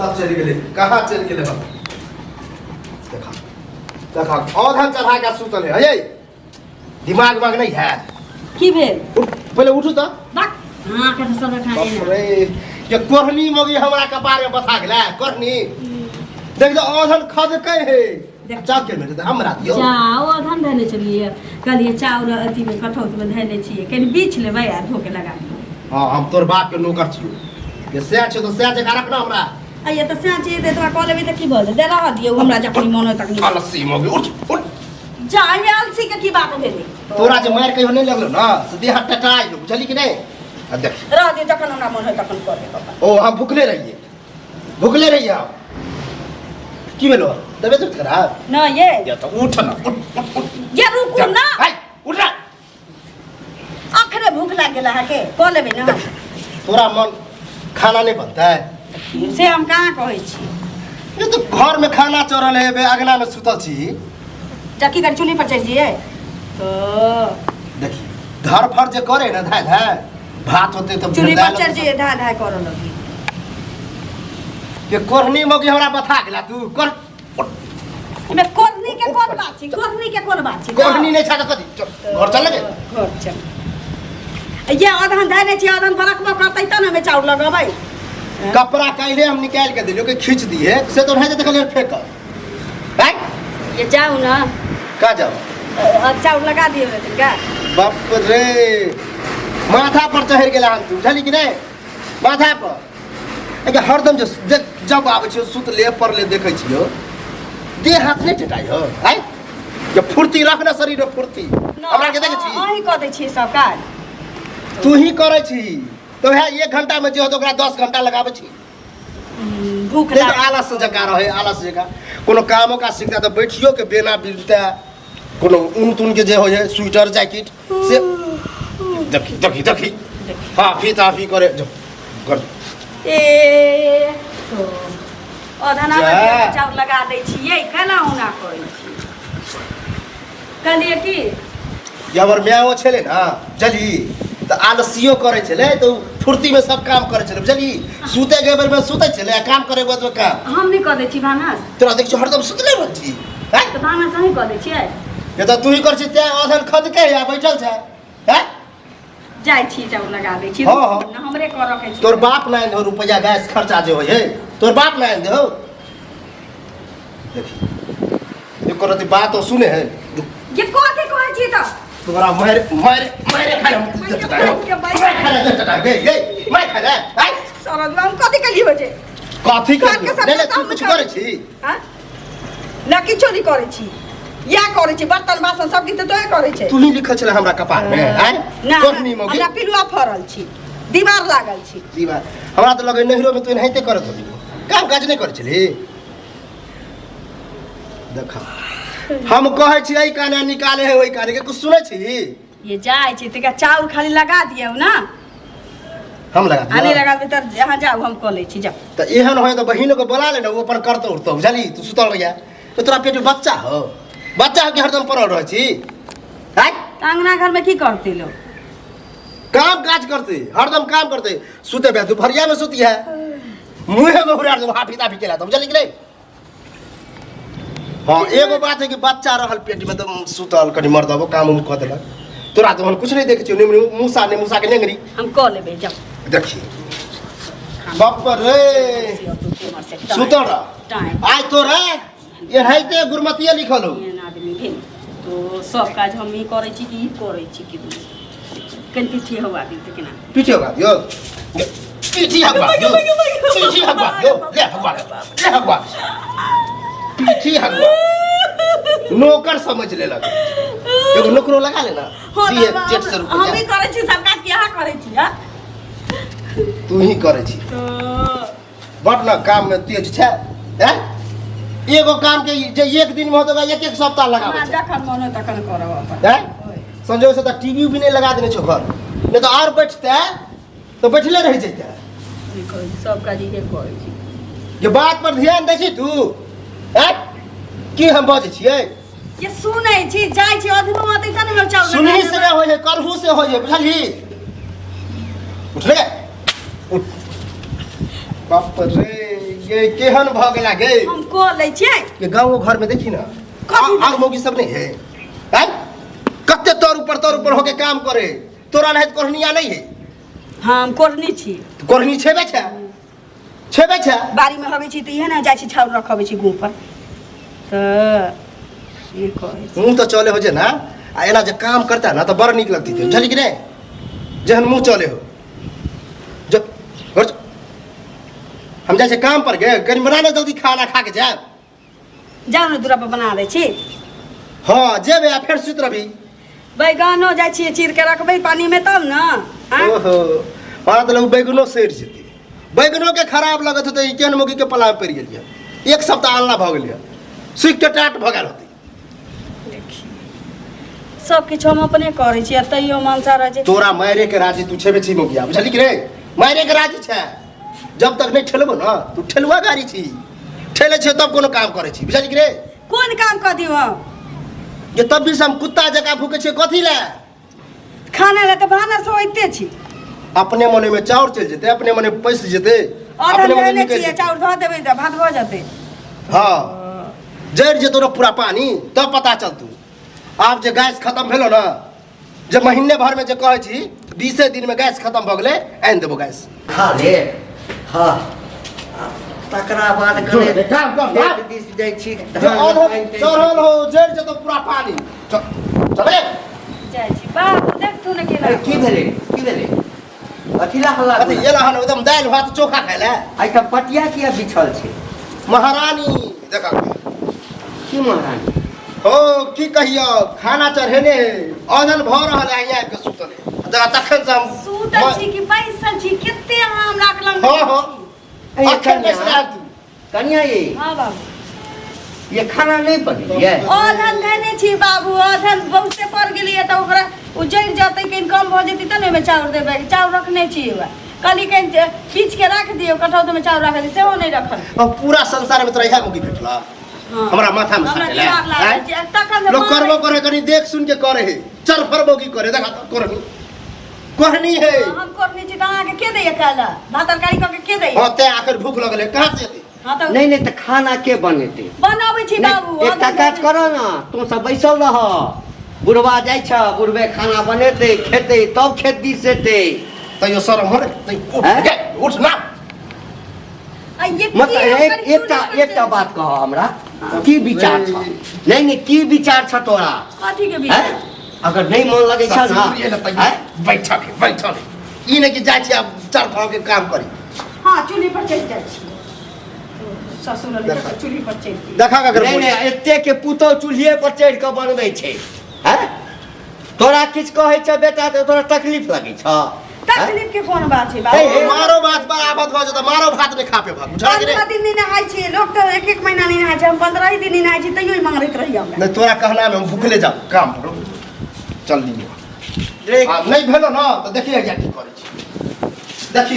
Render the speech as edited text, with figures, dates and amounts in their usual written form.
सब चल गए कहाँ चल गए हम देखा देखा औधन चढ़ा के सुतल है ये दिमाग नहीं है की भेल पहले उठू तो बक हां के सब खाने अरे ये कोहनी मोगी हमरा कपार में बथा गेला कोहनी देख जो औधन खद के है चाव के में हमरा दियो चाव औधन धने चलिए कहलिए चाव अथी में कठौत में धने छिए कनी बीछ लेबै आ धोके लगा हां हम तोर बाप के नौकर छियो ये से छ तो से जका रखना हमरा आइए तो से छै दे तोरा कॉल लेबै त की भ दे रह दियो हमरा जखनी मन होय तखनी अलसी मोगी उठ जाय में अलसी के की बात भेले तोरा जे मार कहियो नहीं लगलो ना से देह टटाई लो बुझली कि नहीं आ देख रह दे जखन हमरा मन होय तखन करे पापा ओ हम भूखले रहिए हम की भेलो तबीयत तो खराब ना ये तो उठ ना उठ ये रुकू ना हाय उठ ना आखरे भूख लाग गेला है के कॉल लेबै ना तोरा मन खाना नहीं बनता है से हम कहाँ कहै छी ये तो घर में खाना चढ़ल है बे अगना में सुतल छी चक्की कर चूल्ही पर चढ़ जिए तो देखी घर फर जे करे ना धाय धाय भात होते तो चूल्ही पर चढ़ जिए धा धा करऽ लगी ये कोहनी मोगी हमरा बता गेला तू कर मैं कोहनी के कोन बात छी कोहनी के कोन बात छी कोहनी नहीं छा तो कथी घर चल लगे घर चल ये आधन धाने छी आधन बलक में करतै त ना में चाउर लगबै कपड़ा काइले हम निकाल के दिलो के खींच दिए से तो नहीं देखले फेंक है ये जाओ ना का जाओ चाउर लगा दिए का बाप रे माथा पर चढ़ गेला हम तू बुझली कि नहीं माथा पर अगे हरदम जब आबै छियो सुत ले पर ले देखै छियो देह हाथ नहीं टटाई हो है ये फुर्ती रखना शरीर में फुर्ती हमरा के देखे छी अही क दै छी सब काज तू ही करे छी तो है 1 घंटा में जो तो ओकरा 10 घंटा लगाबै छी भूख लाग आलस जका रहे आलस जका कोनो कामो का सीखता तो बैठियो के बेना बिलता कोनो ऊन तून के जे हो है स्वेटर जैकेट से देखी हां फी करे जो कर ए तो ओधना में चाउर लगा दै छी ये केना होना करै छी कहलिए की जबर म्याओ छले ना जली तो आलसियो करे छले तो फुर्ती में सब काम करे छले बुझली सुते के बेर में सुते छले काम करे बाद में काम हम नहीं कर दै छी भानस तोरा देख हरदम सुतले रह छी हैं तो भानस नहीं कर दै छियै ये तो तू ही कर छी ते ओधन खद के या बैठल छै हैं जाय छी चाउर लगा दै छी हां हमरे कर रखे छी तोर बाप ना दे रुपया गैस खर्चा जे होय तोर बाप ना दे हो देखी ये करती बात तो सुने है ये कोथे कहै छी त तोरा मारे खाए मैं खाए हाय सरद हम कथि कली हो जे कथि के ले तू कुछ करे छी हां ना किछो नहीं करे छी या करे छी बर्तन बासन सब की तो तोय करे छी तू ही लिखल छले हमरा कपार में हैं कोहनी मोगी हमरा पिलुआ फरल छी दीवार लागल छी दीवार हमरा तो लगे नहिरो में तू नहिते करत होली काम काज नहीं करे छली देखा हम कहे छी एई काने निकाले है ओई काने के कुछ सुनै छी ये जाय छी तका चाउर खाली लगा दियौ ना हम लगा दियौ आने लगा दे त जहां जाऊ हम क लै छी जा त एहन होय त बहिनो के बोला ले ना वो अपन करतो उठतो बुझली तू सुतल रहिया तो तोरा पेट में बच्चा हो के हरदम पड़ल रह छी हैं अंगना घर में की करते लो काम काज करते हरदम काम करते सुते बे दोपहरिया में सुती है मुंह में उड़ार दो हाफी ताफी केला तो बुझली कि नहीं हां एगो बात है कि बच्चा रहल पेट में तो सुतल कनी मर दबो काम उम क देलक तोरा तो हम कुछ नहीं देखे छी मूसा के नेंगरी हम क लेबे जाओ देखी बाप रे सुतल रह आज तो रे ये हैते गुरमतिया लिखल हो ये आदमी भेल तो सब काज हम ही करे छी कि करे छी कि कन पीछे हवा दी त केना पीछे होगा यो पीछे हवा यो पीछे हवा यो ले हवा पीछे हवा नौकर समझ ले लग एगो नौकरो लगा लेना दिए 800 रुपया हम ही करे छी सब काज के करे छी हां तू ही करे छी तो बट ना काम में तेज छै हैं एगो काम के जे एक दिन में होतबा एक सप्ताह लगावे छै जखन मन तखन करब अपन हैं संजोग से त टीवी भी नहीं लगा देने छो घर नहीं तो और बैठते तो बैठले रह जैते सब काज के करे छी ये बात पर ध्यान दै छी तू हैं की हम बाजे छियै ये सुनै छी जाय छी अधनो मते तने में चाउर सुनही से हो जे करहू से हो जे बुझली उठ रे उठ बाप रे केहन भ गेला गे हम को लै छियै के गाँव घर में देखी ना कथी? आग मौगी सब नहीं है हैं? कत्ते तोर ऊपर होके काम करे तोरा नहीं कोहनिया नहीं है हम कोरनी छी कोहनी छेबे छे बाड़ी में हबै छी त इहे ना जाइ छी छाउर रखबै छी गुम पर त ये कहै छी मुँह तो चले हो जे ना आ एना जे काम करता ना तो बड़ निक लगती थी बुझली कि नहीं जहन मुँह चले हो जो घर चल। हम जैसे काम पर गए कहीं बना ना जल्दी खाना खा के जाए जाउ ने दूरा पर बना दै छी हाँ जेबे आ फिर सुत रही बैगनो जाइ छियै चीर के रखबै पानी में तब ना हाँ? ओहो हाँ तो लोग बैगनो सड़ जेते बैगनो के खराब लगत होते ई केहन मौगी के पलाव पड़ गेलिए एक सप्ताह आलना भ गेलिए सुख के टाट भगल होती सब किछु हम अपने करै छी तैयो मनसा रह जे तोरा मारे के राजी तू छेबे छी मौगिया बुझली कि रे मारे के राजी छे जब तक नहीं ठेलबो ना तू ठेलुआ गाड़ी छी ठेले छे तब कोनो काम करे छी बुझली कि रे कोन काम क दियो हम ये तब भी हम कुत्ता जका भूखे छे कथी ले खाना ले त भानस होइते छी अपने मने में चाउर चल जेते अपने मने पैस जेते आधा लेने छियै चाउर धऽ देबै त भात भऽ जेतै हाँ जड़ जेतो ना पूरा पानी तब पता चलतू आब जे गैस खत्म भेलो ना जे महीने भर में जे कहे छी 20 दिन में गैस खत्म भ गेले आन देबो गैस खा ले हाँ तकरा बाद जो काम कर ना दिस जाइ छी जे चढ़ल हो जड़ जेतो पूरा पानी चले जाइ छी बाबू देख तू ने केला की भेले अथिला हल्ला अथी एला हन एकदम दाल भात चोखा खाइले आई त पटिया किया बिछल छै महारानी देखा की महारानी हो की कहियो खाना चढ़ेने अजन भ रहल है यहाँ के सुतले जरा तखन से हम सुतल छी कि बैसल छी कते हम राखलम हाँ हाँ ए, अखन बैसला तू कन्या ये हां बाबू ये खाना नहीं बनेलिए अधन धने छी बाबू अधन बहुते पड़ गेलिए त ओकरा उजड़ जतै कहीं कम भ जेतै त ने चाउर देबै चाउर रखने छी कली कहीं पीच के रख दियो कठौत में चाउर रख दी सेहो नहीं रखल अब पूरा संसार में तोरा इहा मुकी भेटला हमरा माथा में हमरा साटेला दिमाग लागल छै तखन लोग करबो करे कनी देख सुन के करे है चल फरबो की करे देखा तो करनी कहनी है हम करनी छी त अहाँ के के दैया खाला भात तरकारी क के दैया होते आखिर भूख लगले कहां से दी हां त नहीं तो खाना के बनेते बनाबै छी बाबू एकटा काज करो ना तू सब बैसल रह बुढ़वा जाइ छ बुढ़वे खाना बनेते खेते तब खेत दिसेते तैयो शरम हो रे उठ ना मतलब एकटा बात कह हमरा की विचार छ नहीं की विचार छ तोरा कथी के हैं? विचार अगर नहीं मन लगे छ ना बैठक ई नहीं कि जाय छी अब चार भाव के काम करी हां चूल्ही पर चढ़ जाइ छी ससुर ले चूल्ही पर चढ़ छी देखा अगर नहीं एते के पुतो चूल्हे पर चढ़ के बनबै छै हैं तोरा किछ कहै छ बेटा तो तोरा तकलीफ लगे छ तकलीफ के कोन बात छै बाबू मारो बात बराबर भ जता मारो भात नहीं खापे भाग बुझा कि 15 दिन नहीं नहाय छी लोग तो एक महीना नहीं नहाय छै हम 15 ही दिन नहीं नहाय छी तैयो ही मांगैत रही हमरा नहीं तोरा कहना में हम भूखले जा काम करो चल दी नहीं भेलो ना तो देखिए क्या की करे छी देखी